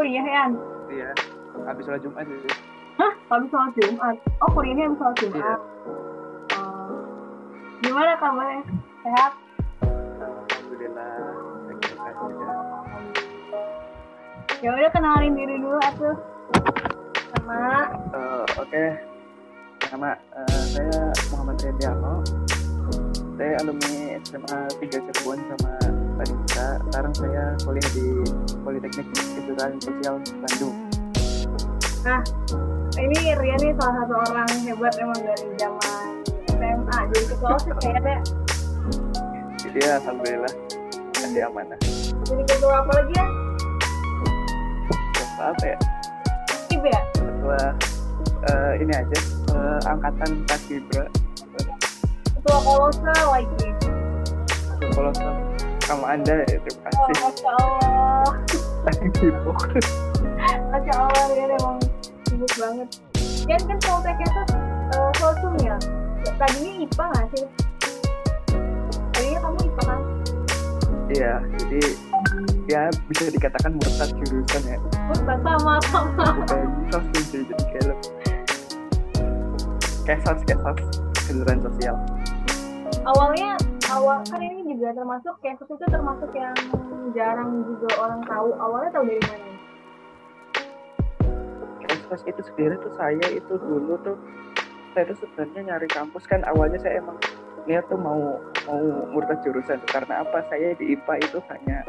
kuliah ya? Iya, habis sholat Jumat gitu. Hah? Habis sholat Jumat? Oh, kuliahnya habis sholat Jumat? Iya. Gimana kabarnya? Sehat? Alhamdulillah, baik-baik aja. Ya udah, kenalin diri dulu atuh. Sama. Oke. Nama saya Muhammad Rendiano. Saya alumni SMA 3 Cirebon sama Panita. Sekarang saya kuliah di Politeknik Kejuruteraan Sosial Bandung. Nah, ini Rian nih salah satu orang hebat emang dari zaman SMA. Jadi ketua OSIS kayaknya. Jadi ya, alhamdulillah masih amanah. Jadi ketua apa lagi ya? Ketua apa ya? IB ya? Ketua ini aja, angkatan Paskibra. Ketua kolosal lagi. Kalau sama Anda ya, terima Oh, kasih. Masya Allah. Sibuk. Masya Allah, Rian emang sibuk banget. Rian kan Polteknya tuh Sosum ya? Tadinya IPA nggak sih? Tadinya kamu IPA kan? Iya, jadi ya bisa dikatakan murtad jurusan ya. Murtad sama. Bukan sosial sih, jadi kayak sos kejuruteraan sosial. Awal kan ini juga termasuk Kesos itu termasuk yang jarang juga orang tahu. Awalnya tahu dari mana? Kesos itu sendiri tuh saya tuh sebenarnya nyari kampus kan, awalnya saya emang niat tuh mau murtad jurusan karena apa, saya di IPA itu hanya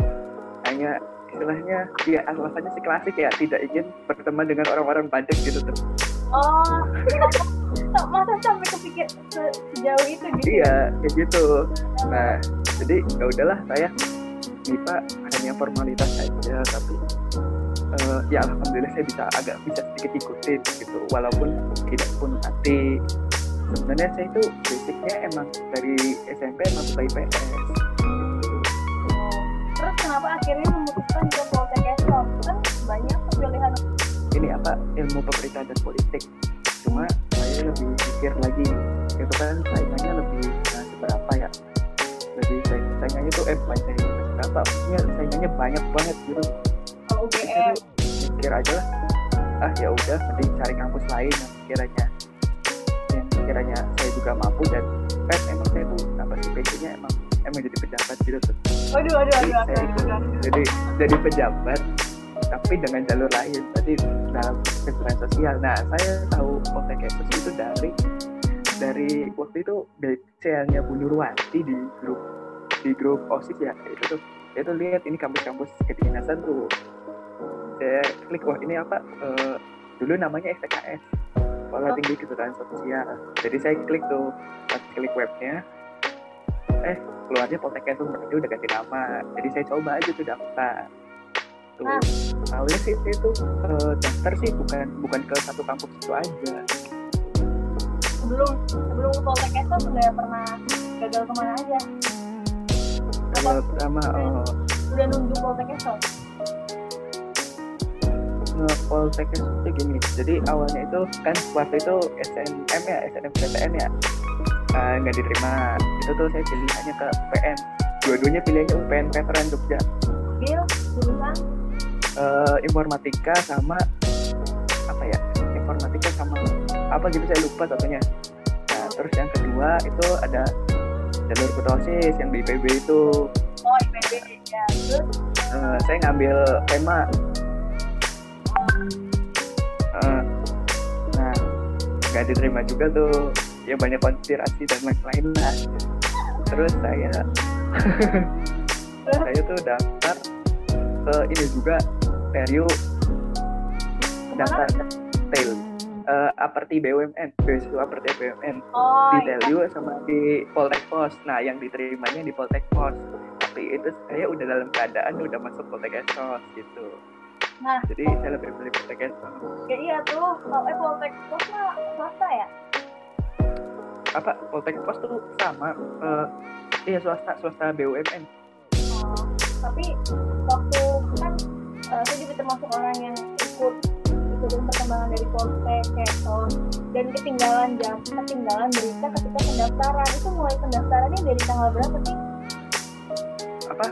istilahnya ya alasannya sih klasik ya, tidak ingin berteman dengan orang-orang bandel gitu tuh. Oh, masa sampai kepikir sejauh itu gitu? Iya, kayak gitu. Nah, jadi ya udahlah, saya IPA hanya formalitas saja, tapi ya alhamdulillah saya bisa sedikit ikutin gitu, walaupun tidak pun hati. Sebenarnya saya itu basicnya emang dari SMP emang suka IPS. Terus kenapa akhirnya memutuskan ke Poltek Kesos? Kan banyak pilihan. Ini apa, ilmu pemerintahan dan politik. Cuma saya lebih pikir lagi, itu kan saingannya lebih seberapa ya? Jadi saingannya tuh bukan saingannya seberapa, maksudnya saingannya banyak banget gitu. Oh, UGM. Mikir aja lah, ya udah mending cari kampus lain yang kiranya saya juga mampu, dan emang saya tuh apa sih, passionnya emang jadi pejabat gitu tuh. Waduh. Jadi pejabat tapi dengan jalur lain, tadi dalam kejuruteraan sosial. Nah, saya tahu Poltek Kesos itu dari waktu itu dari channelnya Bu Nurwati di grup OSIS ya, itu lihat ini kampus-kampus kedinasan tuh. Saya klik, wah ini apa, dulu namanya STKS, Sekolah Tinggi Kejuruteraan Sosial. Jadi saya klik tuh, pas klik webnya, keluarnya Poltek Kesos, berarti udah ganti nama. Jadi saya coba aja tuh daftar. Tuh, awalnya sih saya tuh daftar sih bukan ke satu kampus itu aja. Sebelum Poltek Kesos udah pernah gagal kemana aja? Pertama udah nunggu Poltek Kesos. Poltek Kesos itu gini, jadi awalnya itu kan waktu itu SNMPTN ya, nggak diterima. Itu tuh saya pilihannya ke UPN, dua-duanya pilihannya UPN Veteran Jogja. Jurusan informatika sama apa gitu, saya lupa satunya. Nah, terus yang kedua itu ada jalur ketua-OSIS yang di IPB itu. Oh, IPB ya. Terus saya ngambil tema. Nah, nggak diterima juga tuh, ya banyak konspirasi dan lain-lain lah. Terus saya tuh daftar ke ini juga, Perio, daftar TEL, Aperti BUMN, beasiswa Aperti BUMN, di TELU sama di Poltek Pos. Nah, yang diterimanya di Poltek Pos, tapi itu saya udah dalam keadaan udah masuk Poltek Kesos gitu. Nah, jadi saya lebih pilih Poltek Kesos. Ya iya tuh, Poltek Pos mah swasta ya? Apa, Poltek Pos tuh sama, iya swasta BUMN. Tapi waktu kan saya juga termasuk orang yang ikutin perkembangan dari Poltek Kesos, dan ketinggalan berita ketika pendaftaran. Itu mulai pendaftarannya dari tanggal berapa sih? Apa?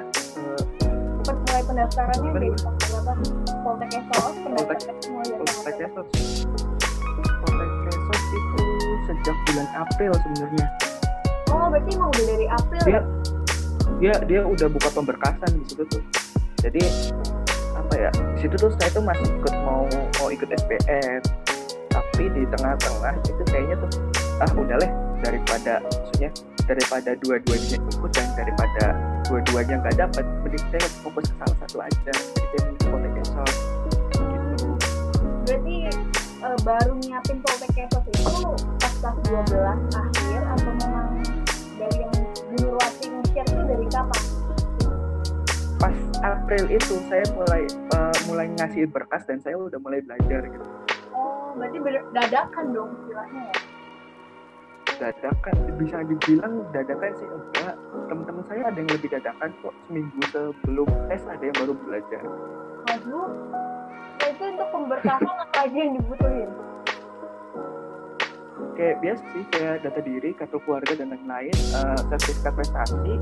Mulai pendaftarannya dari tanggal berapa? apa Poltek Esos pendaftaran semua ya Poltek Esos itu sejak bulan April sebenarnya. Oh berarti emang udah dari April dia udah buka pemberkasan di situ tuh. Jadi apa ya, di situ tuh saya tuh masih mau ikut SPM, tapi di tengah-tengah itu kayaknya tuh udah lah, daripada dua-duanya ikut dan daripada dua-duanya nggak dapat, mending saya fokus ke salah satu aja. Jadi saya milih Poltek Esos gitu. Berarti baru nyiapin Poltek Esos itu pas kelas 12 akhir atau memang dari yang Bu Nurwati nge-share itu dari kapan? Pas April itu saya mulai ngasih berkas dan saya udah mulai belajar gitu. Oh berarti dadakan dong istilahnya ya? Dadakan, bisa dibilang dadakan sih enggak. Teman-teman saya ada yang lebih dadakan kok, seminggu sebelum tes ada yang baru belajar. Waduh, itu untuk pemberkasan apa aja yang dibutuhin? Kayak biasa sih, kayak data diri, kartu keluarga dan lain-lain, sertifikat prestasi,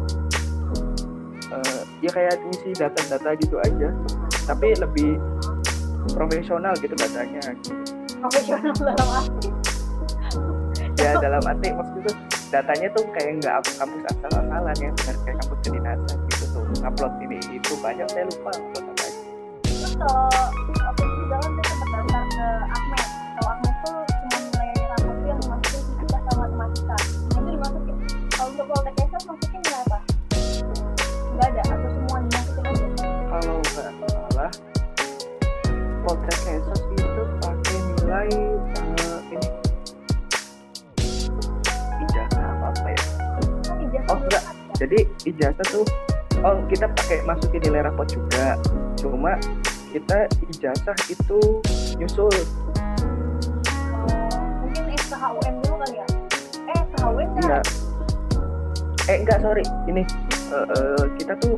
ya kayak ngisi data-data gitu aja, tapi lebih profesional gitu datanya. Profesional dalam arti? Ya dalam arti maksudnya tuh datanya tuh kayak nggak kampus asal-asalan ya, benar kayak kampus kedinasan gitu tuh, upload ini itu banyak, saya lupa upload apa aja. Terus kalau aku juga kan saya sempat daftar ke Ahmed. Kalau Ahmed tuh cuma nilai rapot tuh yang dimasukin fisika sama matematika. Nah itu dimasukin. Kalau untuk Poltek Esos masukin nilai apa? Nggak ada atau semua dimasukin aja? Kalau nggak salah Poltek Esos itu pakai nilai ini ijazah apa ya? Kan ijazah Oh enggak, jadi ijazah tuh kita pakai masukin nilai rapot juga, cuma kita ijazah itu nyusul. Mungkin SKHUM dulu kali ya? SKHUM Enggak. Enggak, sorry. Ini kita tuh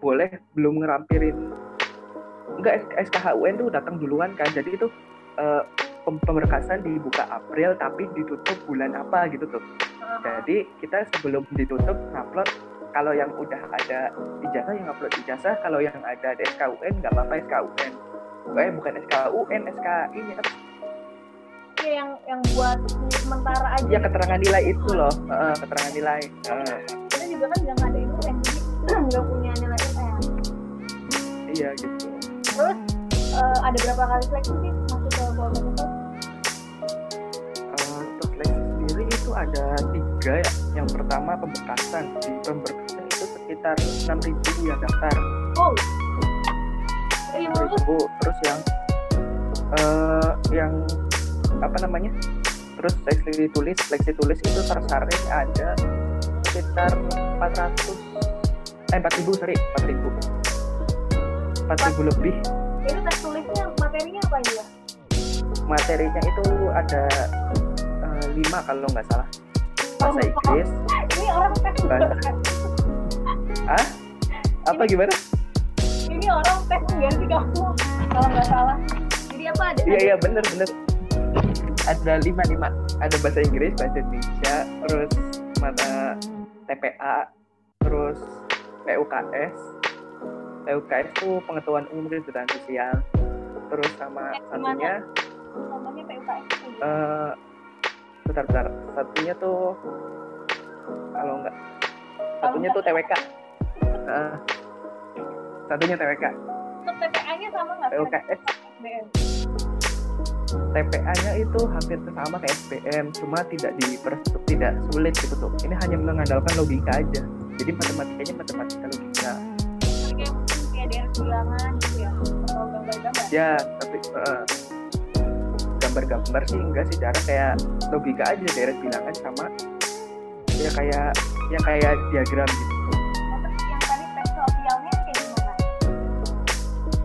boleh belum ngerampirin. Enggak, SKHUN tuh datang duluan kan. Jadi itu pemberkasan dibuka April tapi ditutup bulan apa gitu tuh. Jadi kita sebelum ditutup upload, kalau yang udah ada ijazah yang upload ijazah, kalau yang ada SKUN nggak apa-apa SKUN. Bukan SKUN, SK ini apa? Iya yang buat sementara aja. Iya keterangan nilai itu loh, keterangan nilai. Kita juga kan nggak ngadain UN, jadi nggak punya nilai UN. Iya gitu. Terus ada berapa kali seleksi sih masuk ke Poltek itu? Untuk seleksi sendiri itu ada 3 ya. Yang pertama pemberkasan. Di pemberkasan itu sekitar 6.000 yang daftar. Oh. Iya lulus. Terus yang apa namanya? Terus seleksi tulis itu tersaring ada sekitar 4.000 lebih. Itu tes tulisnya materinya apa aja? Materinya itu ada 5 kalau nggak salah. Bahasa Inggris. Ini orang tes Apa gimana? Ini orang tes enggak sih kamu? Kalau nggak salah. Jadi apa ada? Iya bener. Ada 5. Ada bahasa Inggris, bahasa Indonesia, terus mata TPA, terus PUKS. PUKS itu pengetahuan umum dan sosial. Terus sama satunya namanya PUKS. Bentar. Satunya tuh satunya tuh TWK. Satunya TWK. Untuk TPA-nya sama nggak? PUKS. TPA-nya itu hampir sama kayak SPM, cuma tidak sulit gitu tuh. Ini hanya mengandalkan logika aja. Jadi matematikanya matematika logika. Kayak dari bilangan gitu ya, atau gambar-gambar? Ya, tapi gambar-gambar sih enggak sih, cara kayak logika aja, deret bilangan sama ya kayak diagram gitu. Yang tadi tes sosialnya kayak gimana?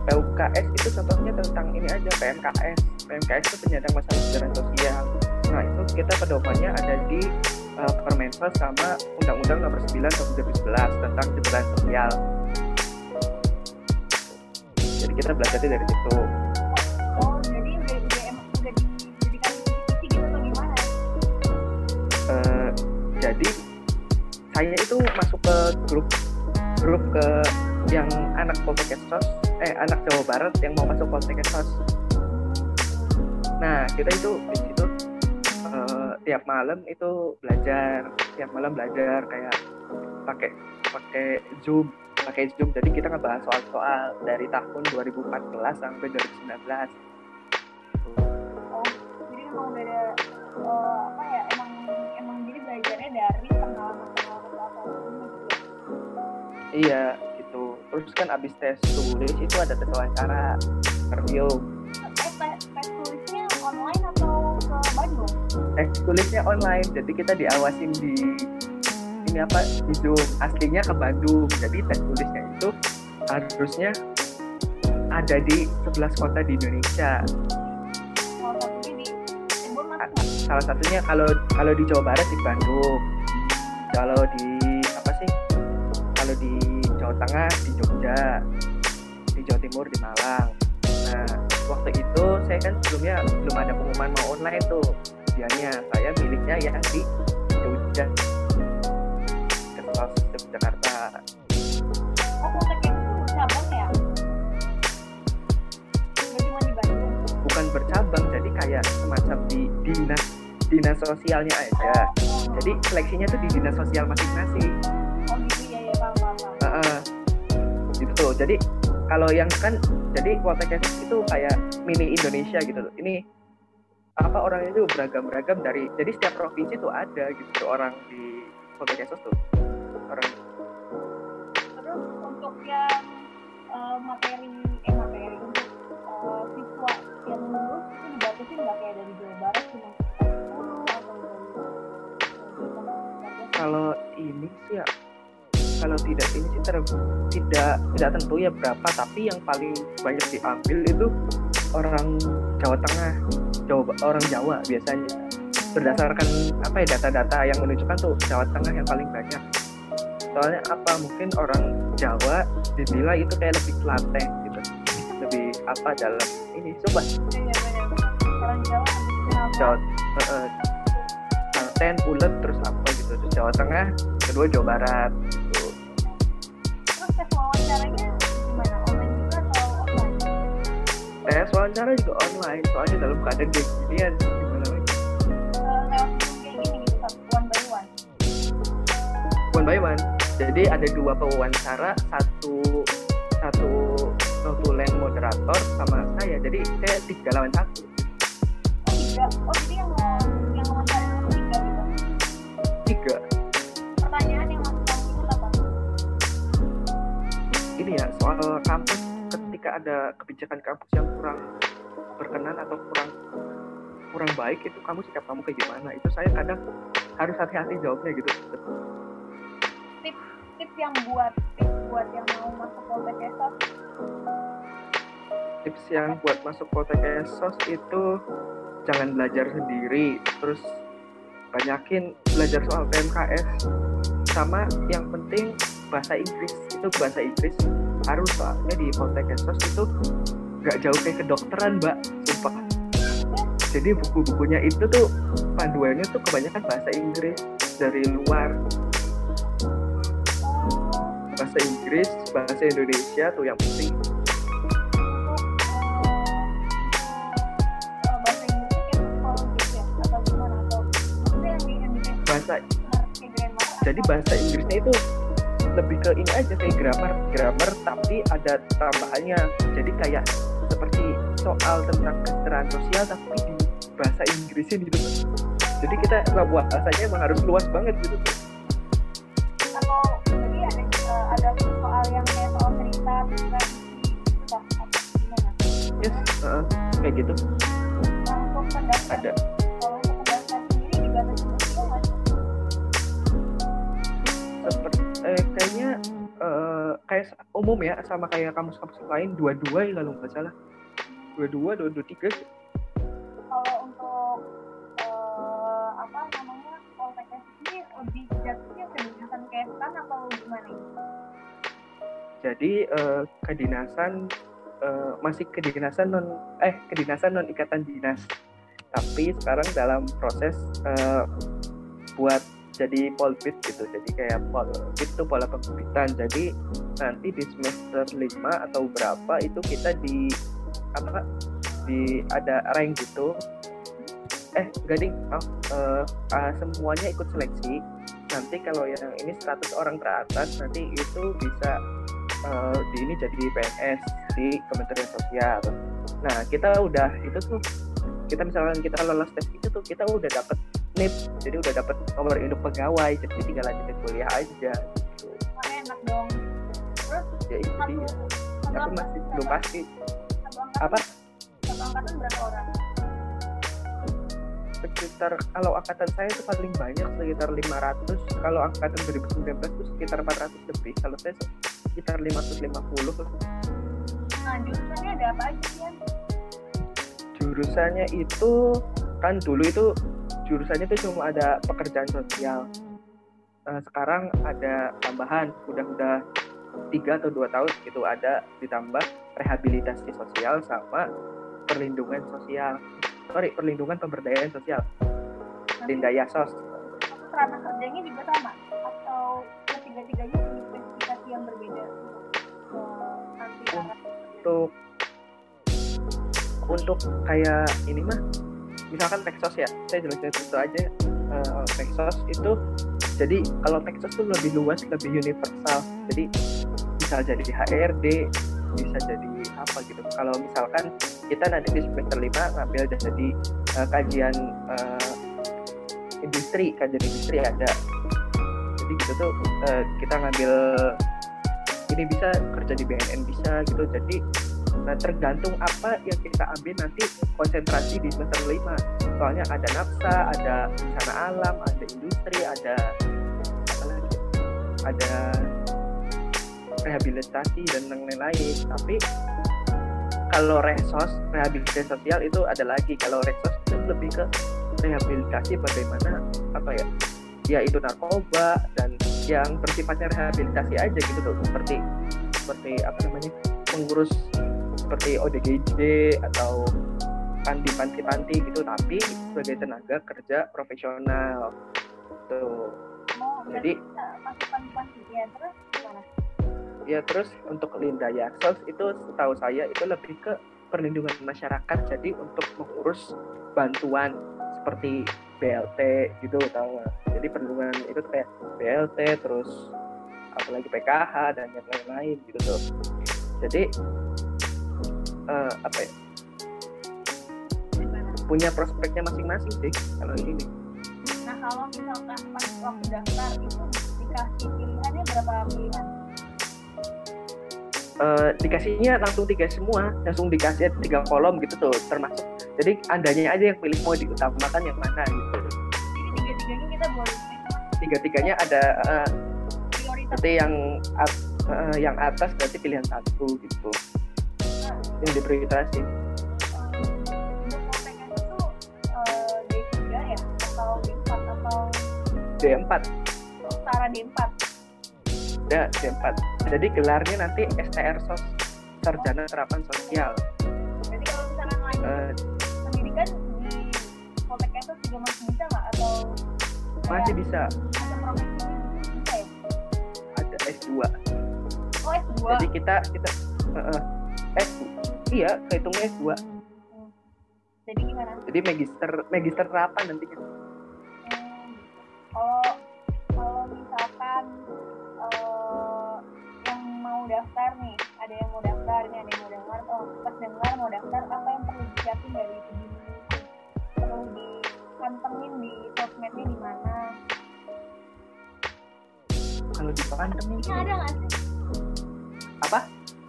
PUKS itu contohnya tentang ini aja, PMKS. PMKS itu penyandang masalah kesejahteraan sosial. Nah itu kita pedomannya ada di Permensos sama Undang-Undang Nomor 9 Tahun 2011 tentang kesejahteraan sosial. Jadi kita belajar dari situ. Oh, jadi udah dikasih isi gitu atau gimana? Jadi saya itu masuk ke grup ke yang anak Poltekkes anak Jawa Barat yang mau masuk Poltekkes. Nah kita itu di situ tiap malam belajar kayak pakai Zoom. Jadi kita ngebahas soal dari tahun 2014 sampai 2019. Oh, jadi memang udah ada emang jadi belajarnya dari pengalaman ini. Iya gitu. Terus kan abis tes tulis itu ada tes wawancara, interview. Tes tulisnya online atau ke Bandung? Tes tulisnya online, jadi kita diawasin di Zoom. Aslinya ke Bandung, jadi tes tulisnya itu harusnya ada di 11 kota di Indonesia. Salah satunya kalau di Jawa Barat di Bandung, kalau di Jawa Tengah di Jogja, di Jawa Timur di Malang. Nah waktu itu saya kan sebelumnya belum ada pengumuman mau online tuh, saya miliknya yang di Jogja, Jakarta. Oh, Poltekkes itu cabang ya? Cuma di Bandung? Bukan bercabang, jadi kayak semacam di dinas sosialnya aja. Jadi seleksinya tuh di dinas sosial masing-masing. Oh gitu ya, paham. Gitu. Jadi kalau yang kan, jadi Poltekkes itu kayak mini Indonesia gitu. Ini orangnya itu beragam dari, jadi setiap provinsi tuh ada gitu orang di Poltekkes tuh. Terus untuk yang materi untuk siswa yang lulus itu dibatasin nggak kayak dari Jawa Barat cuma 10 atau dari kalau ini sih ya, kalau tidak ini sih tidak tentu ya berapa, tapi yang paling banyak diambil itu orang Jawa Tengah, orang Jawa biasanya, berdasarkan data-data yang menunjukkan tuh Jawa Tengah yang paling banyak. Soalnya mungkin orang Jawa dinilai itu kayak lebih telaten gitu, lebih dalam ini coba. Orang Jawa telaten, ulet, terus gitu. Terus Jawa Tengah, kedua Jawa Barat gitu. Terus tes wawancaranya gimana? Online juga atau offline? Tes wawancara juga online, soalnya dalam keadaan kayak ginian gimana lagi? Lewat kayak gini gitu, one by one. Jadi ada 2 pewawancara, satu notulen moderator sama saya. Jadi saya 3 lawan 1. Oh 3? Oh jadi yang wawancara itu 3 gitu? 3. Pertanyaan yang masuk kamu itu apa? Ini ya, soal kampus, ketika ada kebijakan kampus yang kurang berkenan atau kurang baik, itu sikap kamu kayak gimana? Itu saya kadang harus hati-hati jawabnya gitu. Tips yang buat yang mau masuk Poltekkes. Tips yang buat masuk Poltekkes itu jangan belajar sendiri, terus banyakin belajar soal PMKS, sama yang penting bahasa Inggris. Itu bahasa Inggris harus, soalnya di Poltekkes itu nggak jauh kayak kedokteran, Mbak, sumpah. Jadi buku-bukunya itu tuh panduannya tuh kebanyakan bahasa Inggris dari luar. Bahasa Inggris, bahasa Indonesia tuh yang penting. Bahasa Inggrisnya kayak psikologis ya? Atau gimana? Jadi bahasa Inggrisnya itu lebih ke ini aja, kayak grammar, tapi ada tambahannya. Jadi kayak seperti soal tentang kesejahteraan sosial tapi di bahasa Inggrisin gitu. Jadi kita bahasanya emang harus luas banget gitu. Atau jadi ada soal yang kayak soal cerita gitu atau gimana? Yes, kayak gitu. Untuk pendaftar. Ada. Kalau untuk pendaftar sendiri dibatasi usia nggak sih? Kayaknya kayak umum ya, sama kayak kampus-kampus lain 22 ya kalau nggak salah. 22, 23 sih. Kalau untuk Poltekkes ini lebih jatuhnya kedinasan Kestan atau gimana ini? Jadi kedinasan masih kedinasan non ikatan dinas, tapi sekarang dalam proses buat jadi polbit gitu. Jadi kayak polbit itu pola pembibitan. Jadi nanti di semester 5 atau berapa itu kita di ada rank gitu. Enggak ding. Semuanya ikut seleksi. Nanti kalau yang ini 100 orang teratas nanti itu bisa di ini jadi PNS di Kementerian Sosial. Nah, kita udah itu tuh kita misalkan kita lolos tes itu tuh kita udah dapat NIP, jadi udah dapat nomor induk pegawai, jadi tinggal lanjutin kuliah aja gitu. Enak dong. Terus ya itu dia. Tapi masih belum pasti. Apa? Satu angkatan berapa orang? Sekitar kalau angkatan saya itu paling banyak sekitar 500. Kalau angkatan 2019 itu sekitar 400 lebih. Kalau saya sekitar 550. Nah, jurusannya ada apa aja sih? Jurusannya itu kan dulu itu jurusannya itu cuma ada pekerjaan sosial. Sekarang ada tambahan, udah 3 atau 2 tahun gitu ada ditambah rehabilitasi sosial sama perlindungan pemberdayaan sosial. Lindayasos. Ranah kerjanya juga sama atau ketiga-tiganya punya spesifikasi yang berbeda? Untuk kayak ini mah misalkan Texas ya, saya jelasin itu aja. Texas itu jadi kalau Texas itu lebih luas, lebih universal. Jadi bisa jadi HRD, bisa jadi apa gitu. Kalau misalkan kita nanti di semester 5 ngambil jadi kajian industri ada. Jadi gitu tuh kita ngambil ini bisa kerja di BNN bisa gitu. Jadi tergantung apa yang kita ambil nanti konsentrasi di semester 5. Soalnya ada nafsa, ada bencana alam, ada industri, ada apa lagi? Ada rehabilitasi dan lain-lain. Tapi kalau rehabilitasi sosial itu ada lagi. Kalau resos itu lebih ke rehabilitasi bagaimana apa ya? Ya itu narkoba dan yang bersifatnya rehabilitasi aja gitu tuh. Seperti apa namanya? Mengurus seperti ODGJ atau panti gitu, tapi sebagai tenaga kerja profesional tuh. Jadi masuk panti ya, terus gimana? Ya terus untuk Lindayasos itu setahu saya itu lebih ke perlindungan masyarakat, jadi untuk mengurus bantuan seperti BLT gitu, tahu nggak? Jadi perlindungan itu kayak BLT terus apalagi PKH dan yang lain-lain gitu tuh. Jadi apa ya, punya prospeknya masing-masing sih kalau ini. Nah, kalau misalkan pas waktu daftar itu dikasih pilihannya berapa pilihan? Dikasihnya langsung 3 semua, langsung dikasih 3 kolom gitu tuh, termasuk jadi andanya aja yang pilih mau diutamakan yang mana gitu. Jadi tiga-tiganya kita boleh. Tiga-tiganya ada prioritas. Berarti yang atas berarti pilihan 1 gitu. Yang diprioritaskan. Untuk PKS itu D3 ya atau D4 atau D4. Setara D4. Ya, D4. Jadi gelarnya nanti STR Sarjana Terapan Sosial. Jadi kalau misalkan lanjut pendidikan di PKS juga masih bisa nggak atau masih bisa? Ada profesi bisa ya? Ada S2. Oh, S2. Jadi kita iya, kehitungnya S2. Jadi gimana? Jadi magister terapan nantinya. Kalau misalkan yang mau daftar nih, ada yang mau daftar, ini ada yang mau dengar, pas dengar mau daftar, apa yang perlu disiapin dari sebelum itu? Perlu dipantengin di sosmednya di mana? Kalau dipantengin ini ada nggak sih? Apa?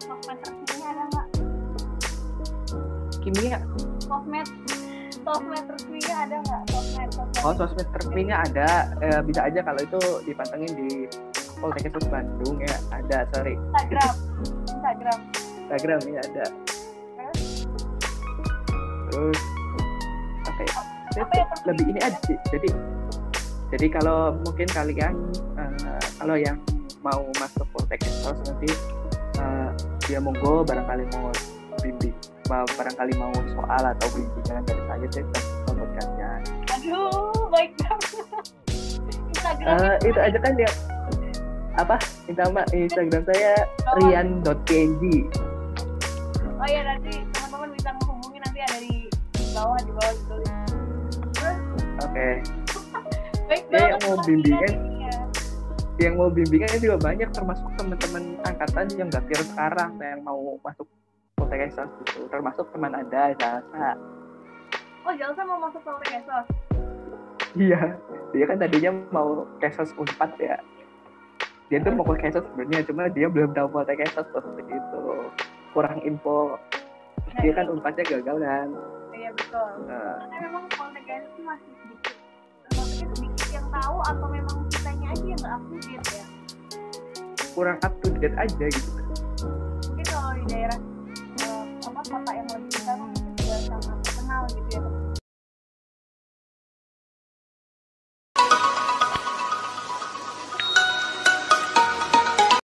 Sosmed resminya ada nggak? Kimia. Sosmed resminya ada nggak? Sosmed resminya ada. Bisa aja kalau itu dipantengin di Poltekkes Bandung ya, ada. Instagram ya ada. Terus lebih ini aja sih. Jadi kalau mungkin kalian kalau yang mau masuk Poltekkes nanti dia monggo barangkali mau bimbing, barangkali mau soal atau bimbingan dari saya kontak kalian. Aduh, baik banget. Itu aja kan dia apa Instagram saya rian.kg. Oh iya, nanti teman-teman bisa menghubungi, nanti ada di bawah ditulis. Oke. Baik Ya, banget. yang mau bimbingan juga banyak, termasuk teman-teman angkatan yang gapir sekarang yang mau masuk Poltek Esos gitu, termasuk teman Anda Jalsa. Oh, Jalsa mau masuk Poltek Esos? Iya, dia kan tadinya mau Kesos Unpad ya. Dia tuh mau ke Kesos sebenarnya, cuma dia belum tahu Poltek Esos seperti itu, kurang info. Dia kan Unpadnya gagal kan. Iya betul. Karena memang Poltek Esos masih sedikit yang tahu, atau memang kitanya aja yang nggak up to date ya? Kurang up to date aja gitu. Mungkin kalau di daerah kota yang lebih